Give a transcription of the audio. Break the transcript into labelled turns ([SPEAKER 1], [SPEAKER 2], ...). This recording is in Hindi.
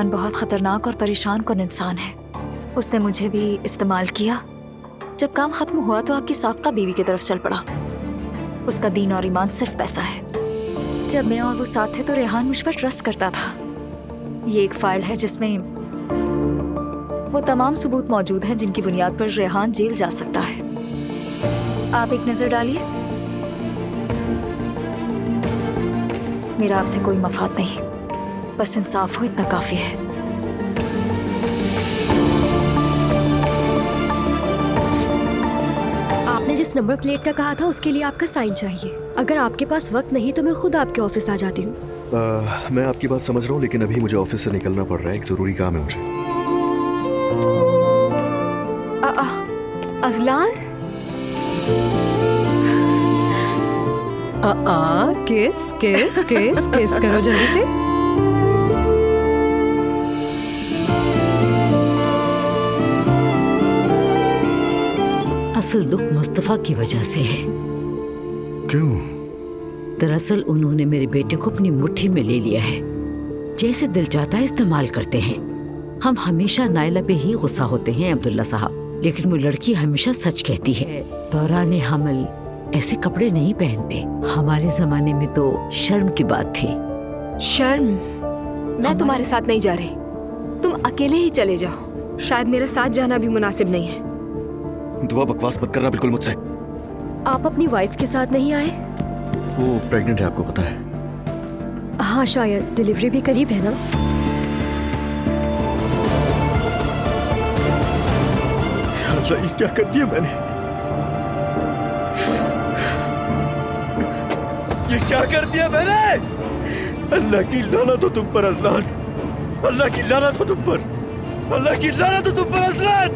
[SPEAKER 1] रेहान बहुत खतरनाक और परेशान कुन इंसान है। उसने मुझे भी इस्तेमाल किया। जब काम खत्म हुआ तो आपकी साबका बीवी की तरफ चल पड़ा। उसका दीन और ईमान सिर्फ पैसा है। जब मैं और वो साथ थे तो रेहान मुझ पर ट्रस्ट करता था। ये एक फाइल है जिसमें वो तमाम सबूत मौजूद हैं जिनकी बुनियाद पर रेहान जेल जा सकता है। आप एक नजर डालिए। मेरा आपसे कोई मफाद नहीं, बस इंसाफ हो इतना काफी है।
[SPEAKER 2] आपने जिस नंबर प्लेट का कहा था उसके लिए आपका साइन चाहिए। अगर आपके पास वक्त नहीं तो मैं खुद आपके ऑफिस आ जाती हूँ।
[SPEAKER 3] मैं आपकी बात समझ रहा हूँ, लेकिन अभी मुझे ऑफिस से निकलना पड़ रहा है। एक जरूरी काम है मुझे।
[SPEAKER 2] अजलान, किस किस किस किस करो जल्दी से।
[SPEAKER 4] असल दुख मुस्तफा की वजह से है।
[SPEAKER 3] क्यों?
[SPEAKER 4] दरअसल उन्होंने मेरे बेटे को अपनी मुट्ठी में ले लिया है। जैसे दिल चाहता है इस्तेमाल करते हैं। हम हमेशा नायला पे ही गुस्सा होते हैं अब्दुल्ला साहब, लेकिन वो लड़की हमेशा सच कहती है। दौरान हमल ऐसे कपड़े नहीं पहनते। हमारे जमाने में तो शर्म की बात थी।
[SPEAKER 2] शर्म? मैं तुम्हारे साथ नहीं जा रही। तुम अकेले ही चले जाओ। शायद मेरे साथ जाना भी मुनासिब नहीं है।
[SPEAKER 3] दुआ बकवास मत करना बिल्कुल मुझसे।
[SPEAKER 2] आप अपनी वाइफ के साथ नहीं आए?
[SPEAKER 3] वो प्रेग्नेंट है, आपको पता है?
[SPEAKER 2] हाँ, शायद डिलीवरी भी करीब है ना।
[SPEAKER 3] ये क्या कर दिया मैंने? ये क्या कर दिया मैंने? अल्लाह की लानत हो तुम पर अजलान। अल्लाह की लानत हो तुम पर। अल्लाह की लानत हो तुम पर अजलान।